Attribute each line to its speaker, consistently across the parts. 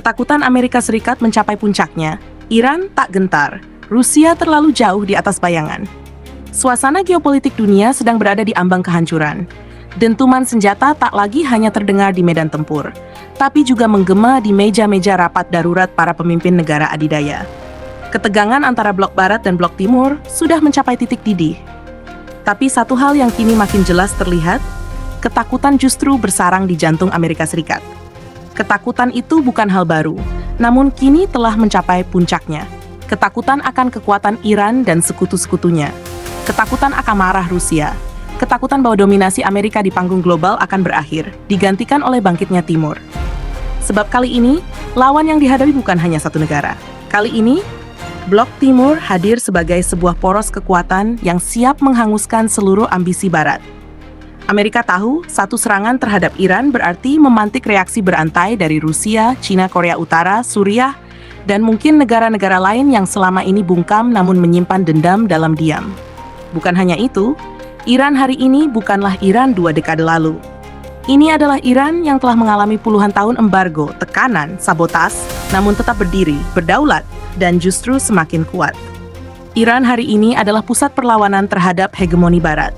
Speaker 1: Ketakutan Amerika Serikat mencapai puncaknya. Iran tak gentar. Rusia terlalu jauh di atas bayangan. Suasana geopolitik dunia sedang berada di ambang kehancuran. Dentuman senjata tak lagi hanya terdengar di medan tempur, tapi juga menggema di meja-meja rapat darurat para pemimpin negara adidaya. Ketegangan antara blok barat dan blok timur sudah mencapai titik didih. Tapi satu hal yang kini makin jelas terlihat, ketakutan justru bersarang di jantung Amerika Serikat. Ketakutan itu bukan hal baru, namun kini telah mencapai puncaknya. Ketakutan akan kekuatan Iran dan sekutu-sekutunya. Ketakutan akan marah Rusia. Ketakutan bahwa dominasi Amerika di panggung global akan berakhir, digantikan oleh bangkitnya Timur. Sebab kali ini, lawan yang dihadapi bukan hanya satu negara. Kali ini, Blok Timur hadir sebagai sebuah poros kekuatan yang siap menghanguskan seluruh ambisi Barat. Amerika tahu satu serangan terhadap Iran berarti memantik reaksi berantai dari Rusia, Cina, Korea Utara, Suriah, dan mungkin negara-negara lain yang selama ini bungkam namun menyimpan dendam dalam diam. Bukan hanya itu, Iran hari ini bukanlah Iran 2 dekade lalu. Ini adalah Iran yang telah mengalami puluhan tahun embargo, tekanan, sabotas, namun tetap berdiri, berdaulat, dan justru semakin kuat. Iran hari ini adalah pusat perlawanan terhadap hegemoni Barat.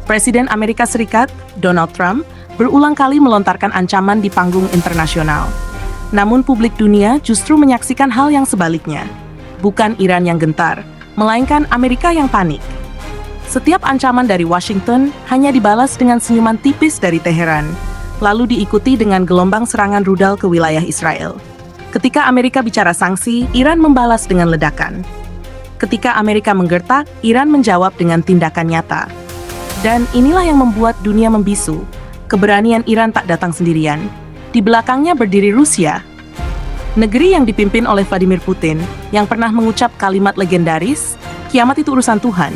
Speaker 1: Presiden Amerika Serikat, Donald Trump, berulang kali melontarkan ancaman di panggung internasional. Namun publik dunia justru menyaksikan hal yang sebaliknya. Bukan Iran yang gentar, melainkan Amerika yang panik. Setiap ancaman dari Washington hanya dibalas dengan senyuman tipis dari Teheran, lalu diikuti dengan gelombang serangan rudal ke wilayah Israel. Ketika Amerika bicara sanksi, Iran membalas dengan ledakan. Ketika Amerika menggertak, Iran menjawab dengan tindakan nyata. Dan inilah yang membuat dunia membisu. Keberanian Iran tak datang sendirian. Di belakangnya berdiri Rusia. Negeri yang dipimpin oleh Vladimir Putin, yang pernah mengucap kalimat legendaris, kiamat itu urusan Tuhan.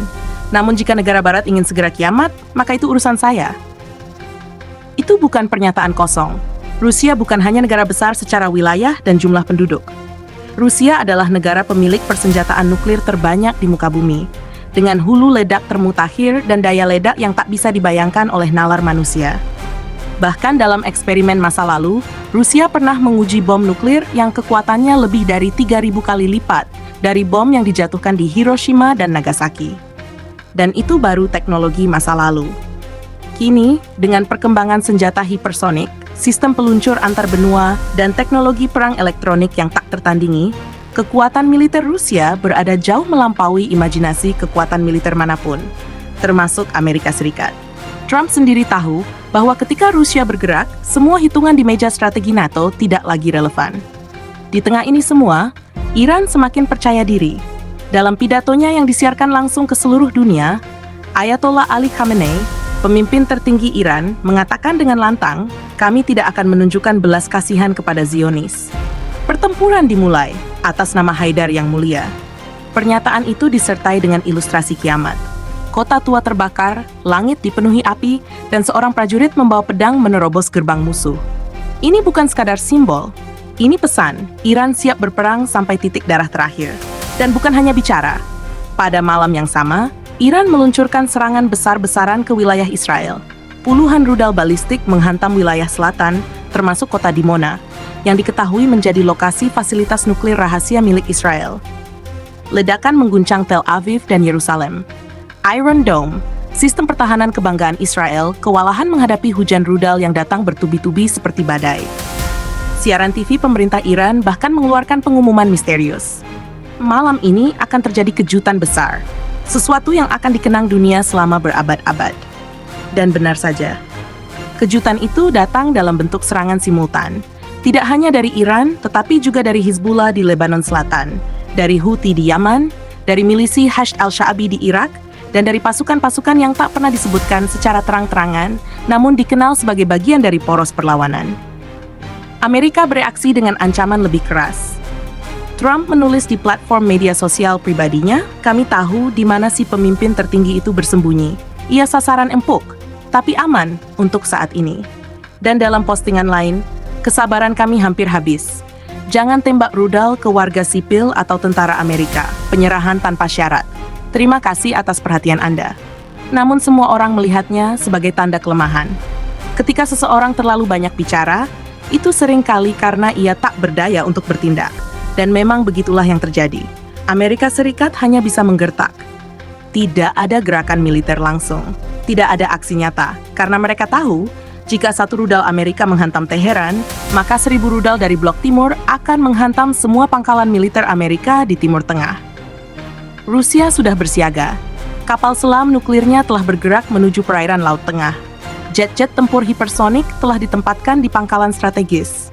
Speaker 1: Namun jika negara Barat ingin segera kiamat, maka itu urusan saya. Itu bukan pernyataan kosong. Rusia bukan hanya negara besar secara wilayah dan jumlah penduduk. Rusia adalah negara pemilik persenjataan nuklir terbanyak di muka bumi, dengan hulu ledak termutakhir dan daya ledak yang tak bisa dibayangkan oleh nalar manusia. Bahkan dalam eksperimen masa lalu, Rusia pernah menguji bom nuklir yang kekuatannya lebih dari 3.000 kali lipat dari bom yang dijatuhkan di Hiroshima dan Nagasaki. Dan itu baru teknologi masa lalu. Kini, dengan perkembangan senjata hipersonik, sistem peluncur antar benua, dan teknologi perang elektronik yang tak tertandingi, kekuatan militer Rusia berada jauh melampaui imajinasi kekuatan militer manapun, termasuk Amerika Serikat. Trump sendiri tahu bahwa ketika Rusia bergerak, semua hitungan di meja strategi NATO tidak lagi relevan. Di tengah ini semua, Iran semakin percaya diri. Dalam pidatonya yang disiarkan langsung ke seluruh dunia, Ayatollah Ali Khamenei, pemimpin tertinggi Iran, mengatakan dengan lantang, "Kami tidak akan menunjukkan belas kasihan kepada Zionis." Pertempuran dimulai atas nama Haidar yang mulia. Pernyataan itu disertai dengan ilustrasi kiamat. Kota tua terbakar, langit dipenuhi api, dan seorang prajurit membawa pedang menerobos gerbang musuh. Ini bukan sekadar simbol. Ini pesan, Iran siap berperang sampai titik darah terakhir. Dan bukan hanya bicara. Pada malam yang sama, Iran meluncurkan serangan besar-besaran ke wilayah Israel. Puluhan rudal balistik menghantam wilayah selatan, termasuk kota Dimona, yang diketahui menjadi lokasi fasilitas nuklir rahasia milik Israel. Ledakan mengguncang Tel Aviv dan Yerusalem. Iron Dome, sistem pertahanan kebanggaan Israel, kewalahan menghadapi hujan rudal yang datang bertubi-tubi seperti badai. Siaran TV pemerintah Iran bahkan mengeluarkan pengumuman misterius. Malam ini akan terjadi kejutan besar, sesuatu yang akan dikenang dunia selama berabad-abad. Dan benar saja, kejutan itu datang dalam bentuk serangan simultan. Tidak hanya dari Iran, tetapi juga dari Hizbullah di Lebanon Selatan, dari Houthi di Yaman, dari milisi Hashd al-Sha'bi di Irak, dan dari pasukan-pasukan yang tak pernah disebutkan secara terang-terangan, namun dikenal sebagai bagian dari poros perlawanan. Amerika bereaksi dengan ancaman lebih keras. Trump menulis di platform media sosial pribadinya, "Kami tahu di mana si pemimpin tertinggi itu bersembunyi. Ia sasaran empuk, tapi aman untuk saat ini." Dan dalam postingan lain, "Kesabaran kami hampir habis. Jangan tembak rudal ke warga sipil atau tentara Amerika. Penyerahan tanpa syarat. Terima kasih atas perhatian Anda." Namun semua orang melihatnya sebagai tanda kelemahan. Ketika seseorang terlalu banyak bicara, itu seringkali karena ia tak berdaya untuk bertindak. Dan memang begitulah yang terjadi. Amerika Serikat hanya bisa menggertak. Tidak ada gerakan militer langsung. Tidak ada aksi nyata. Karena mereka tahu, jika satu rudal Amerika menghantam Teheran, maka 1.000 rudal dari Blok Timur akan menghantam semua pangkalan militer Amerika di Timur Tengah. Rusia sudah bersiaga. Kapal selam nuklirnya telah bergerak menuju perairan Laut Tengah. Jet-jet tempur hipersonik telah ditempatkan di pangkalan strategis.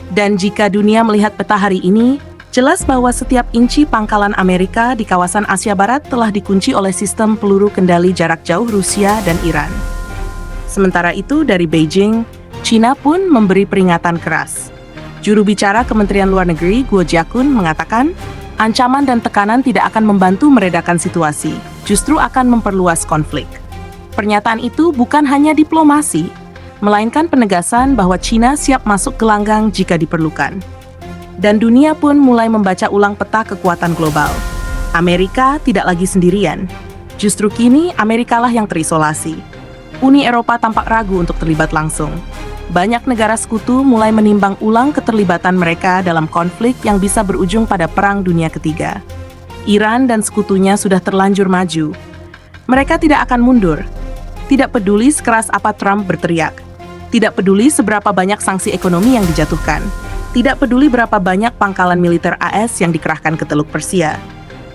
Speaker 1: Dan jika dunia melihat peta hari ini, jelas bahwa setiap inci pangkalan Amerika di kawasan Asia Barat telah dikunci oleh sistem peluru kendali jarak jauh Rusia dan Iran. Sementara itu, dari Beijing, China pun memberi peringatan keras. Juru bicara Kementerian Luar Negeri Guo Jiakun mengatakan, ancaman dan tekanan tidak akan membantu meredakan situasi, justru akan memperluas konflik. Pernyataan itu bukan hanya diplomasi, melainkan penegasan bahwa China siap masuk gelanggang jika diperlukan. Dan dunia pun mulai membaca ulang peta kekuatan global. Amerika tidak lagi sendirian. Justru kini Amerikalah yang terisolasi. Uni Eropa tampak ragu untuk terlibat langsung. Banyak negara sekutu mulai menimbang ulang keterlibatan mereka dalam konflik yang bisa berujung pada Perang Dunia Ketiga. Iran dan sekutunya sudah terlanjur maju. Mereka tidak akan mundur. Tidak peduli sekeras apa Trump berteriak. Tidak peduli seberapa banyak sanksi ekonomi yang dijatuhkan. Tidak peduli berapa banyak pangkalan militer AS yang dikerahkan ke Teluk Persia.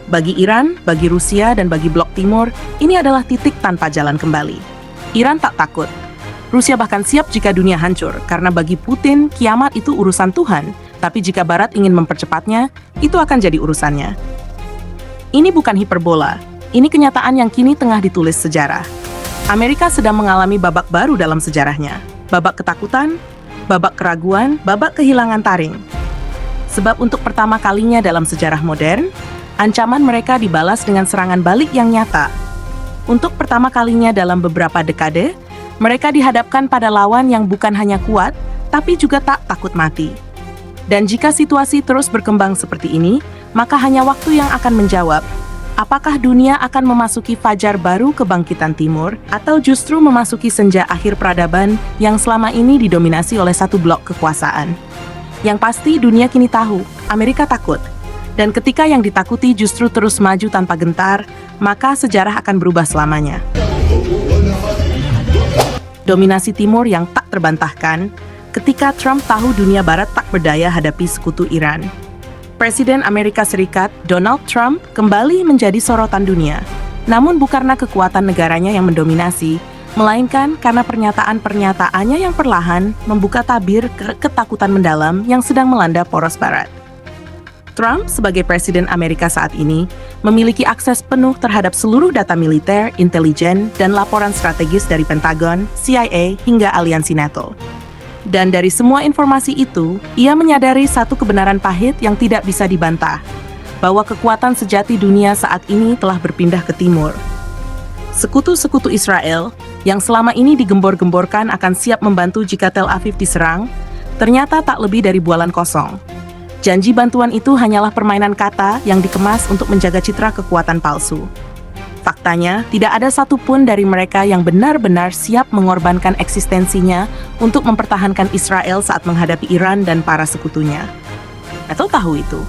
Speaker 1: Bagi Iran, bagi Rusia, dan bagi Blok Timur, ini adalah titik tanpa jalan kembali. Iran tak takut. Rusia bahkan siap jika dunia hancur, karena bagi Putin, kiamat itu urusan Tuhan, tapi jika Barat ingin mempercepatnya, itu akan jadi urusannya. Ini bukan hiperbola, ini kenyataan yang kini tengah ditulis sejarah. Amerika sedang mengalami babak baru dalam sejarahnya. Babak ketakutan, babak keraguan, babak kehilangan taring. Sebab untuk pertama kalinya dalam sejarah modern, ancaman mereka dibalas dengan serangan balik yang nyata. Untuk pertama kalinya dalam beberapa dekade, mereka dihadapkan pada lawan yang bukan hanya kuat, tapi juga tak takut mati. Dan jika situasi terus berkembang seperti ini, maka hanya waktu yang akan menjawab, apakah dunia akan memasuki fajar baru kebangkitan timur, atau justru memasuki senja akhir peradaban yang selama ini didominasi oleh satu blok kekuasaan. Yang pasti dunia kini tahu, Amerika takut. Dan ketika yang ditakuti justru terus maju tanpa gentar, maka sejarah akan berubah selamanya. Dominasi timur yang tak terbantahkan, ketika Trump tahu dunia barat tak berdaya hadapi sekutu Iran. Presiden Amerika Serikat, Donald Trump, kembali menjadi sorotan dunia. Namun bukan karena kekuatan negaranya yang mendominasi, melainkan karena pernyataan-pernyataannya yang perlahan membuka tabir ketakutan mendalam yang sedang melanda poros Barat. Trump, sebagai Presiden Amerika saat ini, memiliki akses penuh terhadap seluruh data militer, intelijen, dan laporan strategis dari Pentagon, CIA, hingga aliansi NATO. Dan dari semua informasi itu, ia menyadari satu kebenaran pahit yang tidak bisa dibantah, bahwa kekuatan sejati dunia saat ini telah berpindah ke timur. Sekutu-sekutu Israel, yang selama ini digembor-gemborkan akan siap membantu jika Tel Aviv diserang, ternyata tak lebih dari bualan kosong. Janji bantuan itu hanyalah permainan kata yang dikemas untuk menjaga citra kekuatan palsu. Faktanya, tidak ada satupun dari mereka yang benar-benar siap mengorbankan eksistensinya untuk mempertahankan Israel saat menghadapi Iran dan para sekutunya. Atau tahu itu,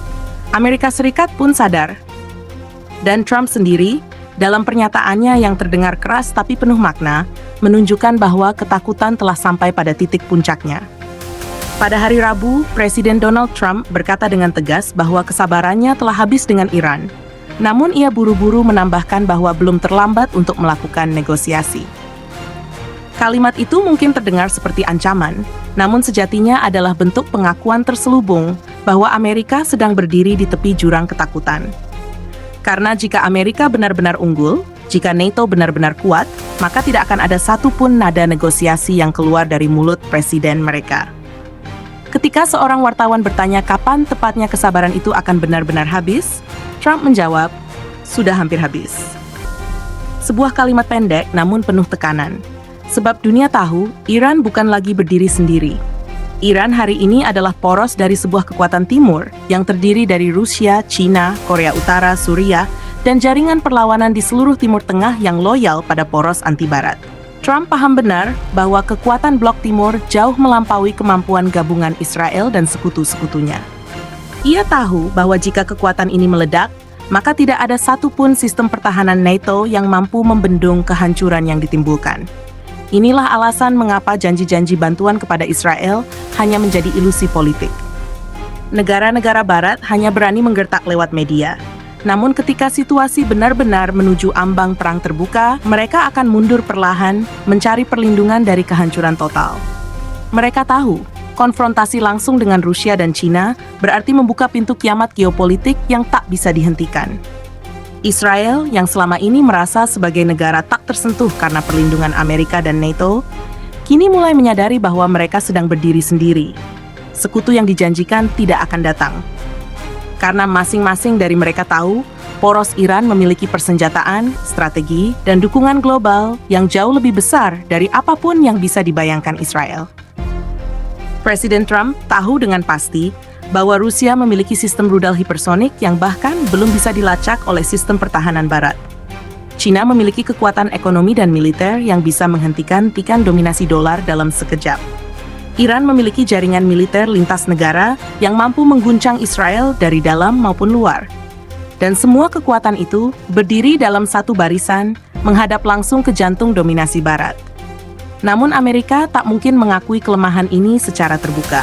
Speaker 1: Amerika Serikat pun sadar. Dan Trump sendiri, dalam pernyataannya yang terdengar keras tapi penuh makna, menunjukkan bahwa ketakutan telah sampai pada titik puncaknya. Pada hari Rabu, Presiden Donald Trump berkata dengan tegas bahwa kesabarannya telah habis dengan Iran. Namun ia buru-buru menambahkan bahwa belum terlambat untuk melakukan negosiasi. Kalimat itu mungkin terdengar seperti ancaman, namun sejatinya adalah bentuk pengakuan terselubung bahwa Amerika sedang berdiri di tepi jurang ketakutan. Karena jika Amerika benar-benar unggul, jika NATO benar-benar kuat, maka tidak akan ada satupun nada negosiasi yang keluar dari mulut presiden mereka. Ketika seorang wartawan bertanya kapan tepatnya kesabaran itu akan benar-benar habis, Trump menjawab, sudah hampir habis. Sebuah kalimat pendek namun penuh tekanan. Sebab dunia tahu, Iran bukan lagi berdiri sendiri. Iran hari ini adalah poros dari sebuah kekuatan timur yang terdiri dari Rusia, China, Korea Utara, Suriah, dan jaringan perlawanan di seluruh Timur Tengah yang loyal pada poros anti-Barat. Trump paham benar bahwa kekuatan Blok Timur jauh melampaui kemampuan gabungan Israel dan sekutu-sekutunya. Ia tahu bahwa jika kekuatan ini meledak, maka tidak ada satupun sistem pertahanan NATO yang mampu membendung kehancuran yang ditimbulkan. Inilah alasan mengapa janji-janji bantuan kepada Israel hanya menjadi ilusi politik. Negara-negara Barat hanya berani menggertak lewat media. Namun ketika situasi benar-benar menuju ambang perang terbuka, mereka akan mundur perlahan, mencari perlindungan dari kehancuran total. Mereka tahu, konfrontasi langsung dengan Rusia dan China berarti membuka pintu kiamat geopolitik yang tak bisa dihentikan. Israel, yang selama ini merasa sebagai negara tak tersentuh karena perlindungan Amerika dan NATO, kini mulai menyadari bahwa mereka sedang berdiri sendiri. Sekutu yang dijanjikan tidak akan datang. Karena masing-masing dari mereka tahu, poros Iran memiliki persenjataan, strategi, dan dukungan global yang jauh lebih besar dari apapun yang bisa dibayangkan Israel. Presiden Trump tahu dengan pasti bahwa Rusia memiliki sistem rudal hipersonik yang bahkan belum bisa dilacak oleh sistem pertahanan Barat. China memiliki kekuatan ekonomi dan militer yang bisa menghentikan tikan dominasi dolar dalam sekejap. Iran memiliki jaringan militer lintas negara yang mampu mengguncang Israel dari dalam maupun luar. Dan semua kekuatan itu berdiri dalam satu barisan menghadap langsung ke jantung dominasi Barat. Namun Amerika tak mungkin mengakui kelemahan ini secara terbuka.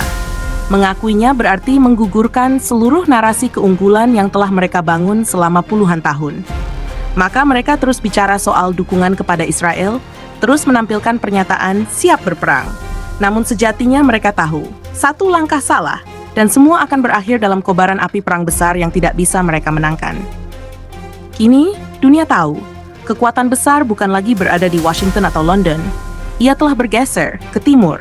Speaker 1: Mengakuinya berarti menggugurkan seluruh narasi keunggulan yang telah mereka bangun selama puluhan tahun. Maka mereka terus bicara soal dukungan kepada Israel, terus menampilkan pernyataan siap berperang. Namun sejatinya mereka tahu, satu langkah salah, dan semua akan berakhir dalam kobaran api perang besar yang tidak bisa mereka menangkan. Kini, dunia tahu, kekuatan besar bukan lagi berada di Washington atau London. Ia telah bergeser ke timur,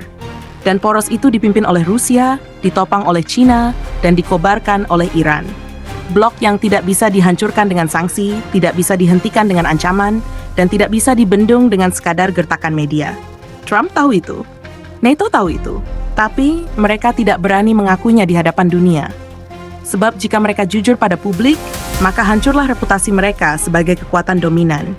Speaker 1: dan poros itu dipimpin oleh Rusia, ditopang oleh China, dan dikobarkan oleh Iran. Blok yang tidak bisa dihancurkan dengan sanksi, tidak bisa dihentikan dengan ancaman, dan tidak bisa dibendung dengan sekadar gertakan media. Trump tahu itu. NATO tahu itu, tapi mereka tidak berani mengakuinya di hadapan dunia. Sebab jika mereka jujur pada publik, maka hancurlah reputasi mereka sebagai kekuatan dominan.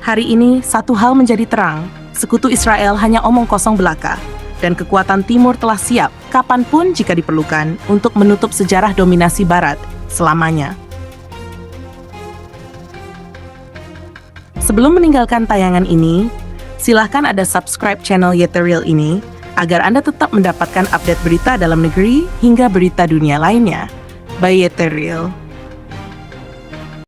Speaker 1: Hari ini, satu hal menjadi terang, sekutu Israel hanya omong kosong belaka, dan kekuatan Timur telah siap, kapanpun jika diperlukan, untuk menutup sejarah dominasi Barat selamanya. Sebelum meninggalkan tayangan ini, silahkan Anda subscribe channel Yetariel ini agar Anda tetap mendapatkan update berita dalam negeri hingga berita dunia lainnya. By Yetariel.